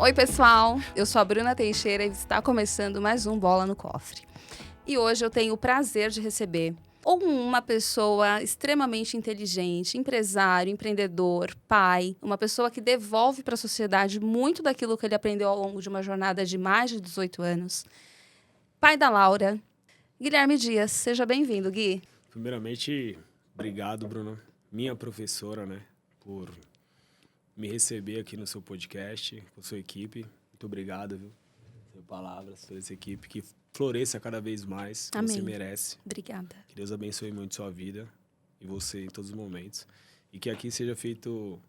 Oi, pessoal! Eu sou a Bruna Teixeira e está começando mais um Bola no Cofre. E hoje eu tenho o prazer de receber uma pessoa extremamente inteligente, empresário, empreendedor, pai, uma pessoa que devolve para a sociedade muito daquilo que ele aprendeu ao longo de uma jornada de mais de 18 anos. Pai da Laura, Guilherme Dias. Seja bem-vindo, Gui. Primeiramente, obrigado, Bruno, minha professora, né, por me receber aqui no seu podcast, com a sua equipe. Muito obrigado, viu? Por palavras, toda essa equipe, que floresça cada vez mais, que Amém. você merece. Obrigada. Que Deus abençoe muito sua vida e você em todos os momentos. E que aqui seja feito,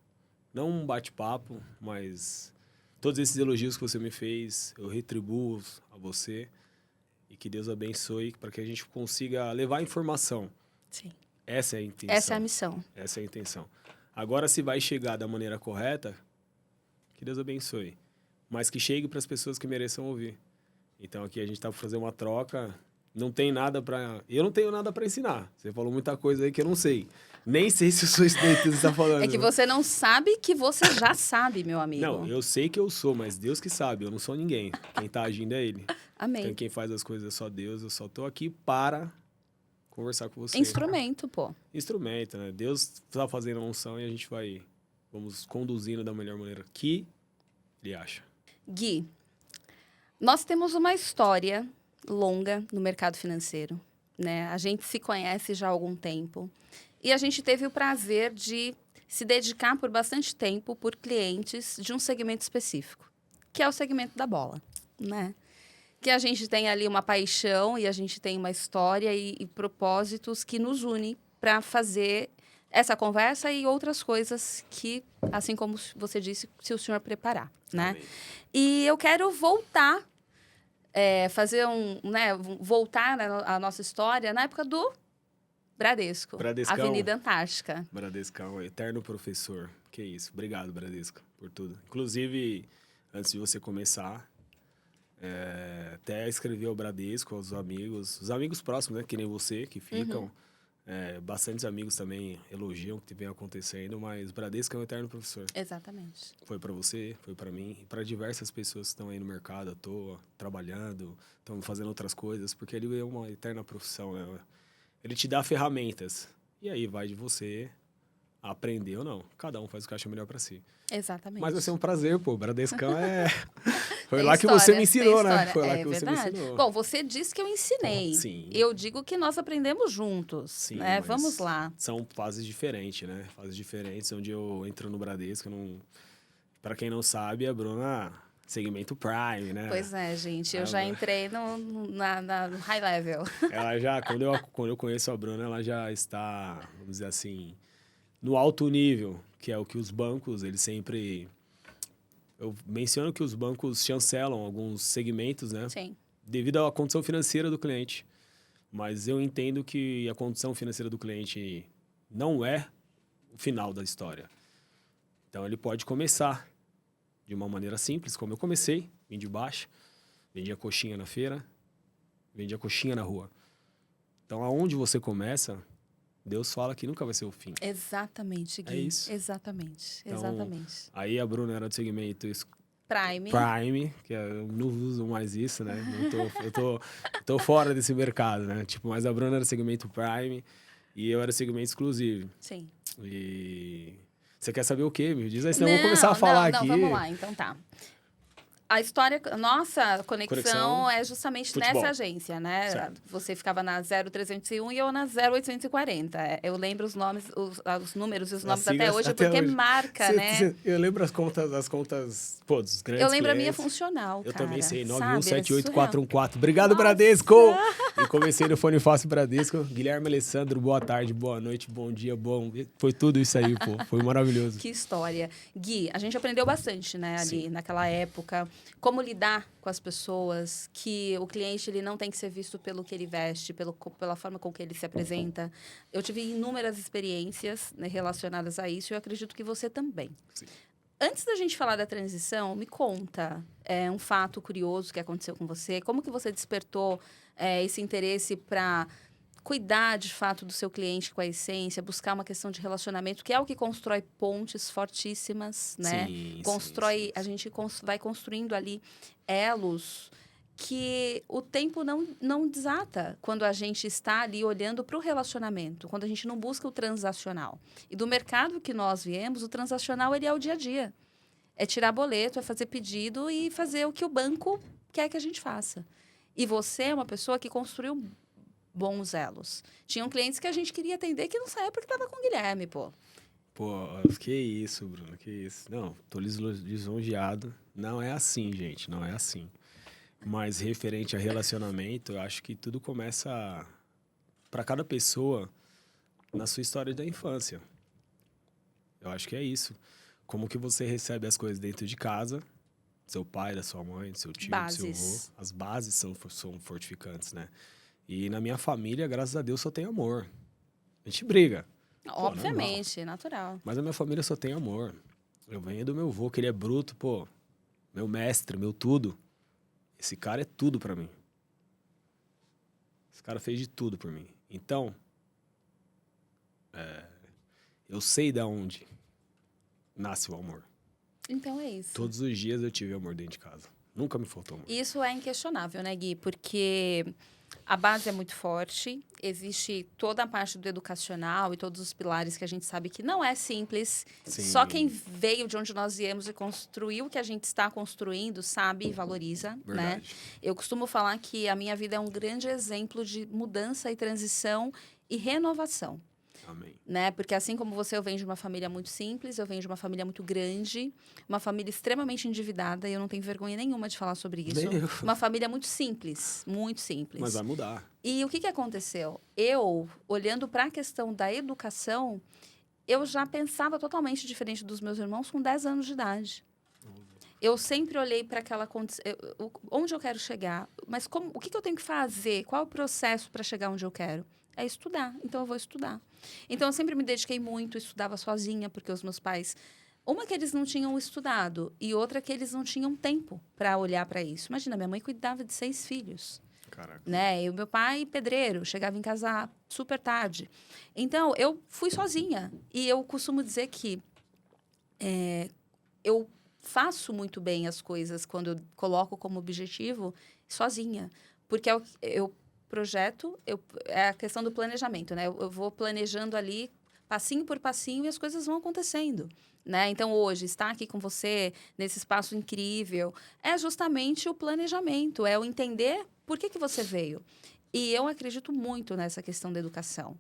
não um bate-papo, mas todos esses elogios que você me fez, eu retribuo a você. E que Deus abençoe para que a gente consiga levar informação. Sim. Essa é a intenção. Essa é a missão. Essa é a intenção. Agora, se vai chegar da maneira correta, que Deus abençoe. Mas que chegue para as pessoas que mereçam ouvir. Então, aqui a gente está fazendo uma troca. Não tem nada para... Eu não tenho nada para ensinar. Você falou muita coisa aí que eu não sei. Nem sei se eu sou estudante que você está falando. É que você não sabe que você já sabe, meu amigo. Não, eu sei que eu sou, mas Deus que sabe. Eu não sou ninguém. Quem está agindo é Ele. Amém. Então, quem faz as coisas é só Deus. Eu só estou aqui para conversar com você. Instrumento, pô. Instrumento, né? Deus está fazendo a unção e a gente vamos conduzindo da melhor maneira que Ele acha. Gui, nós temos uma história longa no mercado financeiro, né? A gente se conhece já há algum tempo e a gente teve o prazer de se dedicar por bastante tempo por clientes de um segmento específico, que é o segmento da bola, né? Que a gente tem ali uma paixão e a gente tem uma história e propósitos que nos unem para fazer essa conversa e outras coisas que, assim como você disse, se o senhor preparar, né? Amém. E eu quero voltar, voltar a nossa história na época do Bradesco, Bradescão. Avenida Antártica. Bradescão, eterno professor. Que isso. Obrigado, Bradesco, por tudo. Inclusive, antes de você começar, até escrevi ao Bradesco, aos amigos, os amigos próximos, né? Que nem você, que ficam. Bastantes amigos também elogiam o que vem acontecendo, mas Bradesco é um eterno professor. Exatamente. Foi para você, foi para mim e para diversas pessoas que estão aí no mercado à toa, trabalhando, estão fazendo outras coisas, porque ele é uma eterna profissão, né? Ele te dá ferramentas e aí vai de você aprender ou não. Cada um faz o que acha melhor para si. Exatamente. Mas vai ser um prazer, pô. Bradescão Foi Tem lá história, que você me ensinou, tem né? história. Foi lá É que você me verdade. ensinou. Bom, você disse que eu ensinei. Sim. Eu digo que nós aprendemos juntos, Sim, né? mas Vamos lá. São fases diferentes, né? Fases diferentes, onde eu entro no Bradesco, para quem não sabe, a Bruna segmento Prime, né? Pois é, gente. Eu já entrei no high level. Ela já, quando eu conheço a Bruna, ela já está, vamos dizer assim, no alto nível, que é o que os bancos, eles sempre... Eu menciono que os bancos chancelam alguns segmentos, né? Sim. Devido à condição financeira do cliente. Mas eu entendo que a condição financeira do cliente não é o final da história. Então, ele pode começar de uma maneira simples, como eu comecei, vim de baixo, vendia coxinha na feira, vendia coxinha na rua. Então, aonde você começa, Deus fala que nunca vai ser o fim. Exatamente, Gui. É isso. Exatamente, Então, exatamente. Aí a Bruna era do segmento Prime, que eu não uso mais isso, né? Eu tô fora desse mercado, né? Tipo, mas a Bruna era segmento Prime e eu era segmento exclusivo. Sim. E você quer saber o quê? Me diz aí, senão eu vou começar a falar aqui. Não, vamos lá, então tá. A história, nossa conexão é justamente futebol. nessa agência, né? Certo. Você ficava na 0301 e eu na 0840. Eu lembro os nomes, os números e os nomes até hoje, porque marca, né? Eu lembro as contas, pô, dos grandes Eu lembro clientes. a minha funcional, Eu cara. também sei, Sabe? 9178414. Obrigado, Bradesco! E comecei no Fone Fácil Bradesco. Guilherme Alessandro, boa tarde, boa noite, bom dia, bom... Foi tudo isso aí, pô. Foi maravilhoso. Que história. Gui, a gente aprendeu bastante, né, ali Sim. naquela época. Como lidar com as pessoas, que o cliente ele não tem que ser visto pelo que ele veste, pela forma com que ele se apresenta. Eu tive inúmeras experiências, né, relacionadas a isso e eu acredito que você também. Sim. Antes da gente falar da transição, me conta um fato curioso que aconteceu com você. Como que você despertou esse interesse para cuidar de fato do seu cliente com a essência, buscar uma questão de relacionamento, que é o que constrói pontes fortíssimas, né? Sim, Constrói, sim. a gente vai construindo ali elos que o tempo não desata quando a gente está ali olhando para o relacionamento, quando a gente não busca o transacional. E do mercado que nós viemos, o transacional ele é o dia a dia. É tirar boleto, é fazer pedido e fazer o que o banco quer que a gente faça. E você é uma pessoa que construiu bons elos. Tinham clientes que a gente queria atender que não saía porque estava com o Guilherme, pô. Pô, que isso, Bruno, que isso. Não, tô lisonjeado. Não é assim, gente, não é assim. Mas referente a relacionamento, eu acho que tudo começa para cada pessoa na sua história da infância. Eu acho que é isso. Como que você recebe as coisas dentro de casa, seu pai, da sua mãe, do seu tio, do seu avô. Bases. As bases são fortificantes, né? E na minha família, graças a Deus, só tem amor. A gente briga. Pô, normal. Obviamente, natural. Mas a minha família só tem amor. Eu venho do meu avô, que ele é bruto, pô. Meu mestre, meu tudo. Esse cara é tudo pra mim. Esse cara fez de tudo por mim. Então, eu sei da onde nasce o amor. Então é isso. Todos os dias eu tive amor dentro de casa. Nunca me faltou amor. Isso é inquestionável, né, Gui? Porque a base é muito forte, existe toda a parte do educacional e todos os pilares que a gente sabe que não é simples. Sim. Só quem veio de onde nós viemos e construiu o que a gente está construindo sabe e valoriza, né? Verdade. Eu costumo falar que a minha vida é um grande exemplo de mudança e transição e renovação. Amém. Né? Porque assim como você, eu venho de uma família muito simples, eu venho de uma família muito grande, uma família extremamente endividada, e eu não tenho vergonha nenhuma de falar sobre isso. Nem eu. Uma família muito simples, muito simples. Mas vai mudar. E o que aconteceu? Eu, olhando para a questão da educação, eu já pensava totalmente diferente dos meus irmãos com 10 anos de idade. Eu sempre olhei para aquela condição, onde eu quero chegar, mas o que eu tenho que fazer? Qual é o processo para chegar onde eu quero? É estudar, então eu vou estudar. Então eu sempre me dediquei muito, estudava sozinha, porque os meus pais, uma que eles não tinham estudado e outra que eles não tinham tempo para olhar para isso. Imagina, minha mãe cuidava de 6 filhos. Caraca. Né? E o meu pai, pedreiro, chegava em casa super tarde. Então, eu fui sozinha. E eu costumo dizer que eu faço muito bem as coisas quando eu coloco como objetivo sozinha. Porque eu projeto, é a questão do planejamento, né? Eu vou planejando ali, passinho por passinho, e as coisas vão acontecendo. Né? Então, hoje, estar aqui com você, nesse espaço incrível, é justamente o planejamento, é o entender por que você veio. E eu acredito muito nessa questão da educação.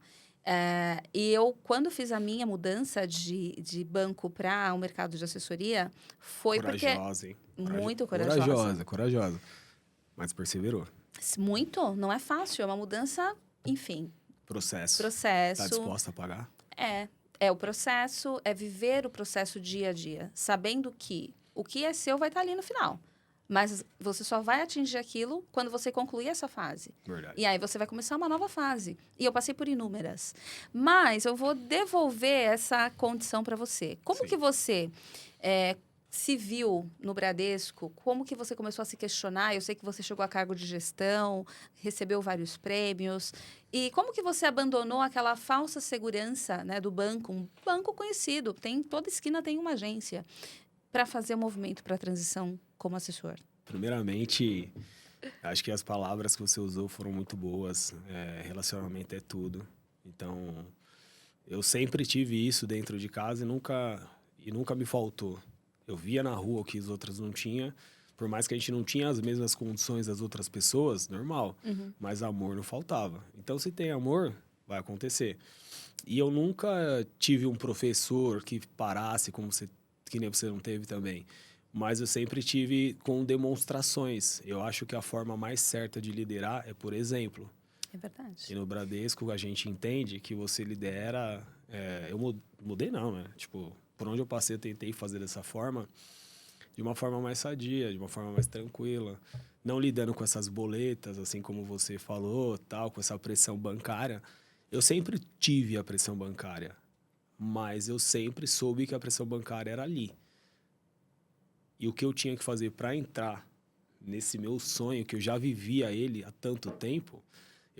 E eu, quando fiz a minha mudança de banco para o mercado de assessoria, foi Corajosa, hein? porque... Muito corajosa. Corajosa. Mas perseverou. Muito, não é fácil, é uma mudança, enfim. Processo. Processo. Tá disposta a pagar? É o processo, é viver o processo dia a dia, sabendo que o que é seu vai estar ali no final. Mas você só vai atingir aquilo quando você concluir essa fase. Verdade. E aí você vai começar uma nova fase. E eu passei por inúmeras. Mas eu vou devolver essa condição para você. Como Sim. que você se viu no Bradesco? Como que você começou a se questionar? Eu sei que você chegou a cargo de gestão, recebeu vários prêmios. E como que você abandonou aquela falsa segurança, né, do banco? Um banco conhecido, toda esquina tem uma agência, para fazer o movimento para a transição como assessor? Primeiramente, acho que as palavras que você usou foram muito boas. Relacionamento é tudo. Então, eu sempre tive isso dentro de casa e nunca me faltou. Eu via na rua o que os outros não tinham. Por mais que a gente não tinha as mesmas condições das outras pessoas, normal. Uhum. Mas amor não faltava. Então, se tem amor, vai acontecer. E eu nunca tive um professor que parasse que nem você não teve também. Mas eu sempre tive com demonstrações. Eu acho que a forma mais certa de liderar é por exemplo. É verdade. E no Bradesco a gente entende que você lidera... eu mudei não, né? Tipo, por onde eu passei eu tentei fazer dessa forma, de uma forma mais sadia, de uma forma mais tranquila. Não lidando com essas boletas, assim como você falou, tal, com essa pressão bancária. Eu sempre tive a pressão bancária, mas eu sempre soube que a pressão bancária era ali. E o que eu tinha que fazer para entrar nesse meu sonho, que eu já vivia ele há tanto tempo,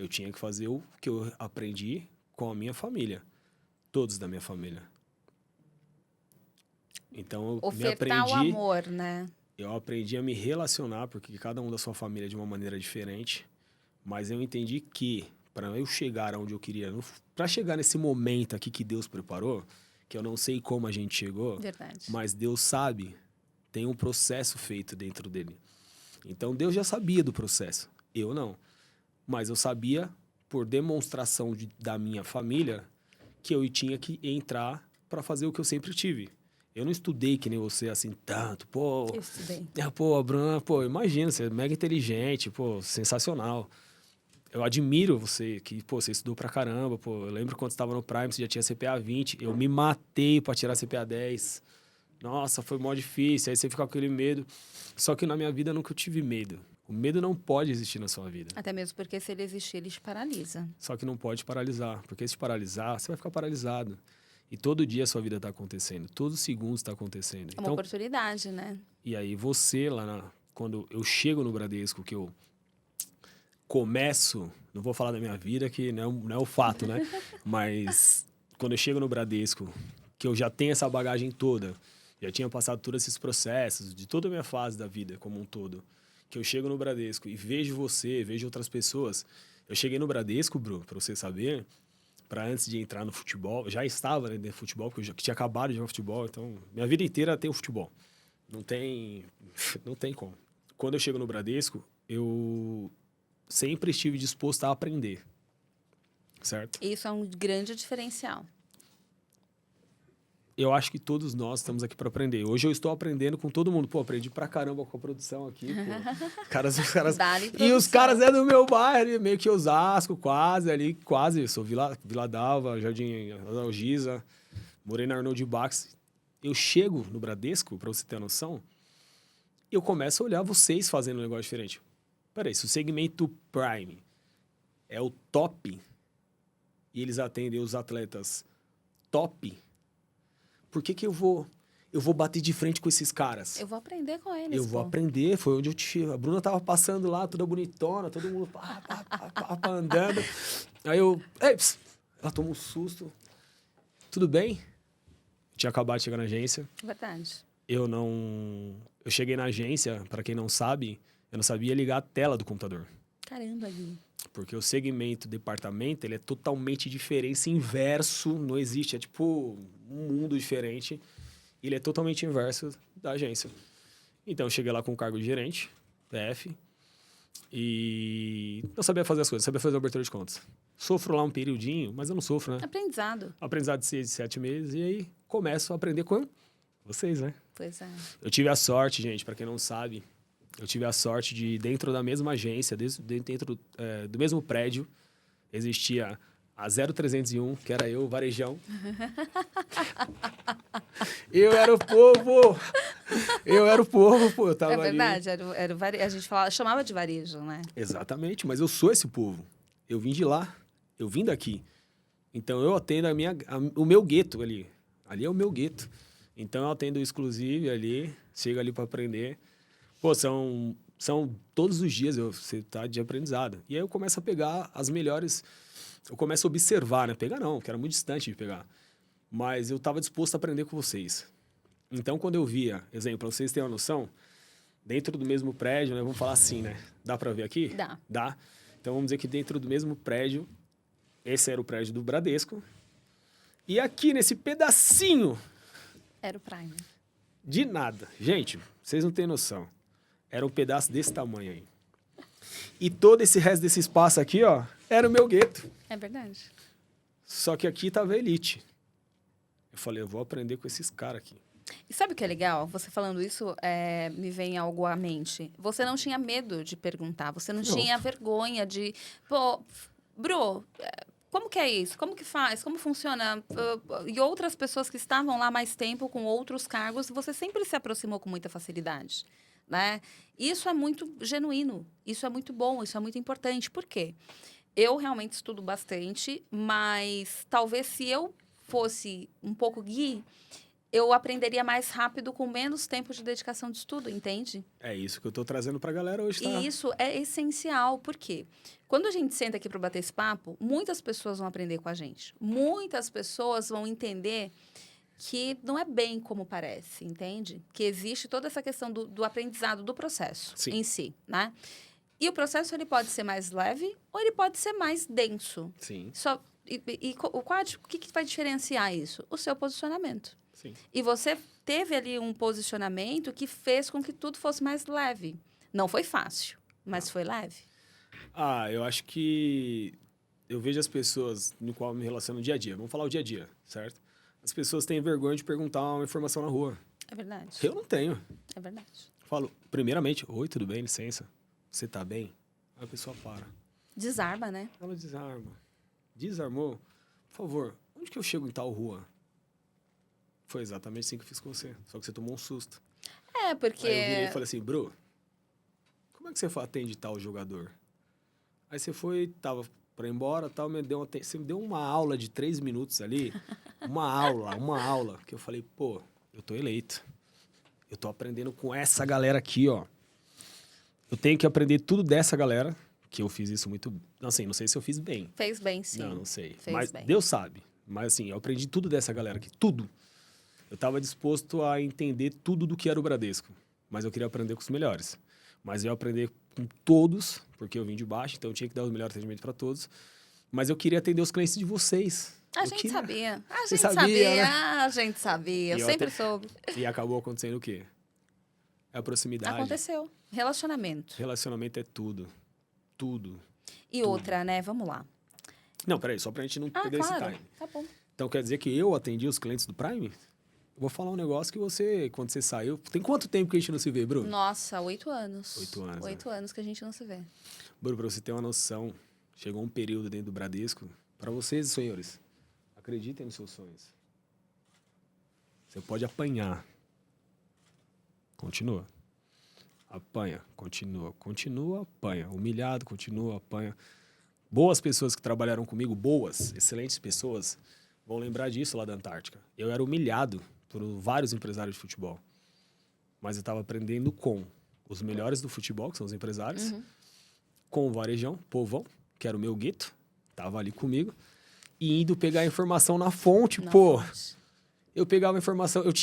Eu tinha que fazer o que eu aprendi com a minha família. Todos da minha família. Então, Ofertar o amor, né? Eu aprendi a me relacionar, porque cada um da sua família é de uma maneira diferente. Mas eu entendi que, para eu chegar onde eu queria, para chegar nesse momento aqui que Deus preparou, que eu não sei como a gente chegou, Verdade. mas Deus sabe, tem um processo feito dentro dele. Então, Deus já sabia do processo, eu não. Mas eu sabia, por demonstração da minha família, que eu tinha que entrar para fazer o que eu sempre tive. Eu não estudei que nem você, assim, tanto. Pô, eu estudei. Pô, a Bruna, pô, imagina, você é mega inteligente, pô, sensacional. Eu admiro você, que, pô, você estudou pra caramba, pô. Eu lembro quando você estava no Prime, você já tinha CPA 20. Eu me matei para tirar CPA 10. Nossa, foi mó difícil. Aí você fica com aquele medo. Só que na minha vida nunca eu tive medo. O medo não pode existir na sua vida. Até mesmo porque se ele existir, ele te paralisa. Só que não pode paralisar. Porque se te paralisar, você vai ficar paralisado. E todo dia a sua vida está acontecendo. Todos os segundos está acontecendo. É uma oportunidade, né? E aí você, quando eu chego no Bradesco, que eu começo... Não vou falar da minha vida, que não é o fato, né? Mas quando eu chego no Bradesco, que eu já tenho essa bagagem toda, já tinha passado todos esses processos, de toda a minha fase da vida como um todo, que eu chego no Bradesco e vejo você, vejo outras pessoas. Eu cheguei no Bradesco, Bru, para você saber... para antes de entrar no futebol, já estava dentro do futebol, porque eu tinha acabado de jogar futebol, então minha vida inteira tem o futebol. Não tem como. Quando eu chego no Bradesco, eu sempre estive disposto a aprender, certo? Isso é um grande diferencial. Eu acho que todos nós estamos aqui para aprender. Hoje eu estou aprendendo com todo mundo. Pô, aprendi pra caramba com a produção aqui. Pô. Os caras... E os caras é do meu bairro, meio que Osasco, quase. Eu sou Vila Dalva, Jardim Algisa, morei na Arnold Bax. Eu chego no Bradesco, para você ter noção, eu começo a olhar vocês fazendo um negócio diferente. Peraí, se o segmento Prime é o top e eles atendem os atletas top, por que eu vou bater de frente com esses caras? Eu vou aprender com eles. Eu vou aprender, foi onde eu tive. A Bruna tava passando lá, toda bonitona, todo mundo andando. Aí ela tomou um susto. Tudo bem? Tinha acabado de chegar na agência. Verdade. Eu cheguei na agência, para quem não sabe, eu não sabia ligar a tela do computador. Caramba, Gui. Porque o segmento, departamento, ele é totalmente diferente, inverso, não existe. É tipo um mundo diferente. Ele é totalmente inverso da agência. Então, eu cheguei lá com o cargo de gerente, PF, e eu sabia fazer as coisas, sabia fazer a abertura de contas. Sofro lá um periodinho, mas eu não sofro, né? Aprendizado. Aprendizado de 6, 7 meses, e aí começo a aprender com vocês, né? Pois é. Eu tive a sorte, gente, para quem não sabe, eu tive a sorte de, dentro da mesma agência, dentro do mesmo prédio, existia a 0301, que era eu, varejão. Eu era o povo! Pô. Eu tava verdade, ali. a gente chamava de varejo, né? Exatamente, mas eu sou esse povo. Eu vim de lá, eu vim daqui. Então, eu atendo o meu gueto ali. Ali é o meu gueto. Então, eu atendo o exclusive ali, chego ali para aprender. Pô, são todos os dias você tá de aprendizado. E aí eu começo a pegar as melhores... Eu começo a observar, né? Pegar não, que era muito distante de pegar. Mas eu estava disposto a aprender com vocês. Então, quando eu via, exemplo, para vocês terem uma noção, dentro do mesmo prédio, né? Vamos falar assim, né? Dá para ver aqui? Dá. Dá. Então, vamos dizer que dentro do mesmo prédio, esse era o prédio do Bradesco. E aqui, nesse pedacinho... Era o Prime. De nada. Gente, vocês não têm noção. Era um pedaço desse tamanho aí. E todo esse resto desse espaço aqui, ó, era o meu gueto. É verdade. Só que aqui tava a elite. Eu falei, eu vou aprender com esses caras aqui. E sabe o que é legal? Você falando isso, me vem algo à mente. Você não tinha medo de perguntar. Você não tinha vergonha de... Pô, Bru, como que é isso? Como que faz? Como funciona? E outras pessoas que estavam lá mais tempo com outros cargos, você sempre se aproximou com muita facilidade, né? Isso é muito genuíno. Isso é muito bom. Isso é muito importante. Por quê? Eu realmente estudo bastante, mas talvez se eu fosse um pouco Gui, eu aprenderia mais rápido com menos tempo de dedicação de estudo, entende? É isso que eu tô trazendo pra galera hoje, tá? E isso é essencial, porque quando a gente senta aqui para bater esse papo, muitas pessoas vão aprender com a gente. Muitas pessoas vão entender que não é bem como parece, entende? Que existe toda essa questão do aprendizado, do processo Sim. em si, né? E o processo, ele pode ser mais leve ou ele pode ser mais denso. Sim, O que vai diferenciar isso? O seu posicionamento. sim. E você teve ali um posicionamento que fez com que tudo fosse mais leve. Não foi fácil, mas foi leve. Eu acho que eu vejo as pessoas no qual eu me relaciono no dia a dia. Vamos falar o dia a dia, certo? As pessoas têm vergonha de perguntar uma informação na rua. É verdade. Eu não tenho. É verdade. Falo, primeiramente, oi, tudo bem? Licença. Você tá bem? Aí a pessoa para. Desarma, né? Ela desarma. Desarmou? Por favor, onde que eu chego em tal rua? Foi exatamente assim que eu fiz com você. Só que você tomou um susto. É, porque... Aí eu virei e falei assim, Bru, como é que você atende tal jogador? Aí você foi, tava pra ir embora, tal, você me deu uma aula de 3 minutos ali. Uma aula. Que eu falei, pô, eu tô eleito. Eu tô aprendendo com essa galera aqui, ó. Eu tenho que aprender tudo dessa galera, que eu fiz isso muito... Assim, não sei se eu fiz bem. Fez bem, sim. Não sei. Fez Mas bem. Deus sabe. Mas assim, eu aprendi tudo dessa galera aqui. Tudo. Eu estava disposto a entender tudo do que era o Bradesco. Mas eu queria aprender com os melhores. Mas eu ia aprender com todos, porque eu vim de baixo, então eu tinha que dar o melhor atendimento para todos. Mas eu queria atender os clientes de vocês. A gente sabia. A Você gente sabia, sabia. né? A gente sabia. Eu E eu sempre até- soube. E acabou acontecendo o quê? É a proximidade. Aconteceu. Relacionamento. Relacionamento é tudo. Tudo. E outra, né? Vamos lá. Não, peraí, só pra gente não perder Claro. esse time. Tá bom. Então quer dizer que eu atendi os clientes do Prime? Eu vou falar um negócio que você, quando você saiu... Tem quanto tempo que a gente não se vê, Bruno? Nossa, 8 anos. 8 anos, 8 anos que a gente não se vê. Bruno, pra você ter uma noção, chegou um período dentro do Bradesco, para vocês, senhores, acreditem nos seus sonhos. Você pode apanhar. Continua. Apanha, continua. Continua, apanha. Humilhado, continua, apanha. Boas pessoas que trabalharam comigo, boas, excelentes pessoas, vão lembrar disso lá da Antártica. Eu era humilhado por vários empresários de futebol. Mas eu estava aprendendo com os melhores do futebol, que são os empresários, com o varejão, povão, que era o meu gueto, estava ali comigo, e indo pegar a informação na fonte, Nossa. Eu pegava a informação, eu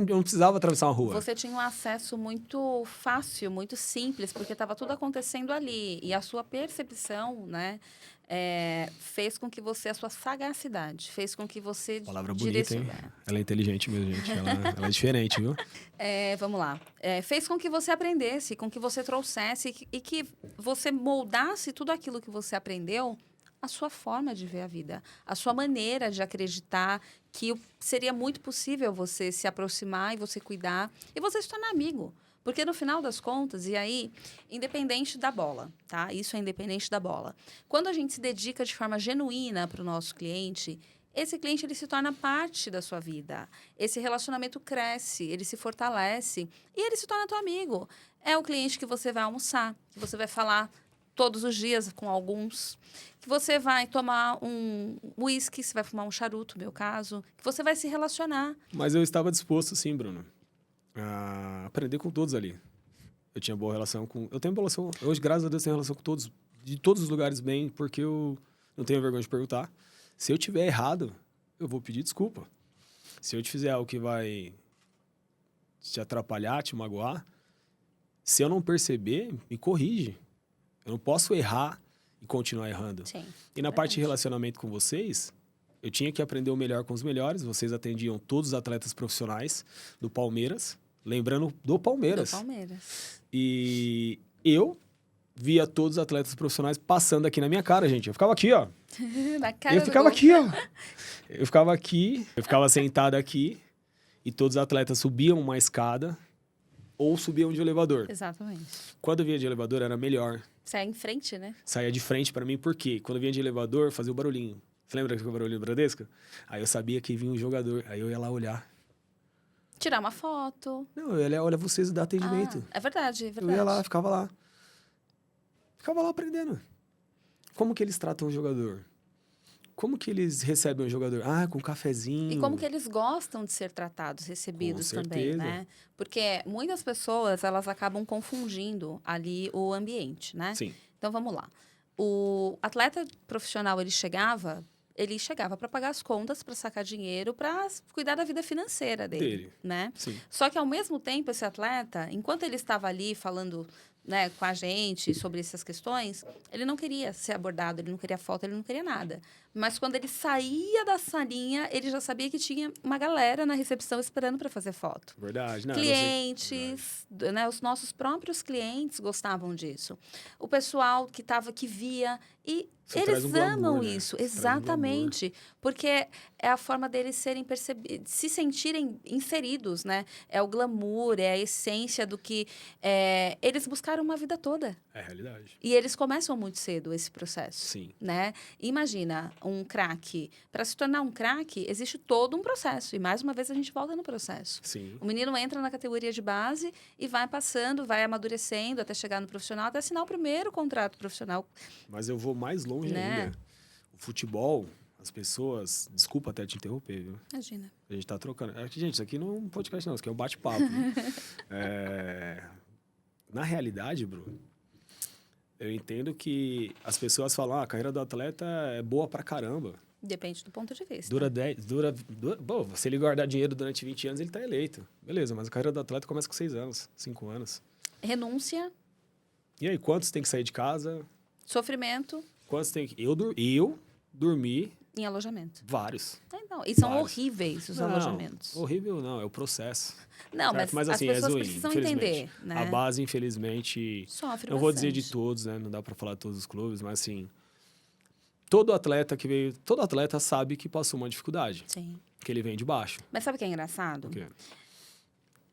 não precisava atravessar uma rua. Você tinha um acesso muito fácil, muito simples, porque estava tudo acontecendo ali. E a sua percepção, né, fez com que você, a sua sagacidade, fez com que você... Palavra bonita, hein? Ela é inteligente mesmo, gente. Ela é diferente, viu? Vamos lá. Fez com que você aprendesse, com que você trouxesse e que você moldasse tudo aquilo que você aprendeu a sua forma de ver a vida, a sua maneira de acreditar que seria muito possível você se aproximar e você cuidar e você se tornar amigo. Porque no final das contas, e aí, independente da bola, tá? Isso é independente da bola. Quando a gente se dedica de forma genuína para o nosso cliente, esse cliente ele se torna parte da sua vida. Esse relacionamento cresce, ele se fortalece e ele se torna teu amigo. É o cliente que você vai almoçar, que você vai falar todos os dias com alguns, que você vai tomar um uísque, você vai fumar um charuto, no meu caso, que você vai se relacionar. Mas eu estava disposto, sim, Bruno, a aprender com todos ali. Eu tinha boa relação com... Eu tenho boa relação... Hoje, graças a Deus, tenho relação com todos, de todos os lugares bem, porque eu não tenho vergonha de perguntar. Se eu tiver errado, eu vou pedir desculpa. Se eu te fizer algo que vai te atrapalhar, te magoar, se eu não perceber, me corrige. Eu não posso errar e continuar errando. Sim, e na parte de relacionamento com vocês, eu tinha que aprender o melhor com os melhores. Vocês atendiam todos os atletas profissionais do Palmeiras. Lembrando do Palmeiras. Do Palmeiras. E eu via todos os atletas profissionais passando aqui na minha cara, gente. Eu ficava aqui, ó. Na cara Eu do ficava gol. aqui, ó. Eu ficava aqui, eu ficava sentado aqui. E todos os atletas subiam uma escada ou subiam de elevador. Exatamente. Quando eu vinha de elevador, era melhor. Sai em frente, né? Saía de frente pra mim, por quê? Quando eu vinha de elevador, fazia o barulhinho. Você lembra que o barulhinho do Bradesco? Aí eu sabia que vinha um jogador. Aí eu ia lá olhar. Tirar uma foto. Não, eu ia lá, olha vocês dar atendimento. É verdade, é verdade. Eu ia lá, ficava lá. Ficava lá aprendendo. Como que eles tratam o jogador? como que eles recebem o jogador? Ah, com cafezinho. E como que eles gostam de ser tratados, recebidos também, né? Porque muitas pessoas, elas acabam confundindo ali o ambiente, né? Sim. Então, vamos lá. O atleta profissional, ele chegava para pagar as contas, para sacar dinheiro, para cuidar da vida financeira dele, né? Sim. Só que, ao mesmo tempo, esse atleta, enquanto ele estava ali falando, né, com a gente sobre essas questões, ele não queria ser abordado, ele não queria foto, ele não queria nada. Mas quando ele saía da salinha, ele já sabia que tinha uma galera na recepção esperando para fazer foto. Verdade. Não, Clientes, né, os nossos próprios clientes gostavam disso. O pessoal que via e eles amam isso, exatamente, porque é a forma deles serem percebidos, se sentirem inseridos, né? É o glamour, é a essência do que eles buscaram uma vida toda. É a realidade. E eles começam muito cedo esse processo. Sim. Né? Imagina um craque. Para se tornar um craque, existe todo um processo. E, mais uma vez, a gente volta no processo. Sim. O menino entra na categoria de base e vai passando, vai amadurecendo até chegar no profissional, até assinar o primeiro contrato profissional. Mas eu vou mais longe ainda. O futebol, as pessoas... Desculpa até te interromper, viu? Imagina. A gente tá trocando. Gente, isso aqui não é um podcast, não. Isso aqui é um bate-papo. Na realidade, Bruno, eu entendo que as pessoas falam, a carreira do atleta é boa pra caramba. Depende do ponto de vista. Bom, se ele guardar dinheiro durante 20 anos, ele tá eleito. Beleza, mas a carreira do atleta começa com 6 anos, 5 anos. Renúncia. E aí, quantos tem que sair de casa? Sofrimento. Quantos tem que... Eu dormi... Em alojamento. Vários. Então, e são horríveis os alojamentos. Horrível não, é o processo. Não, mas assim, as pessoas precisam entender, né? A base, infelizmente... Sofre não vou dizer de todos, né? Não dá pra falar de todos os clubes, mas assim... Todo atleta sabe que passou uma dificuldade. Sim. Que ele vem de baixo. Mas sabe o que é engraçado? O quê?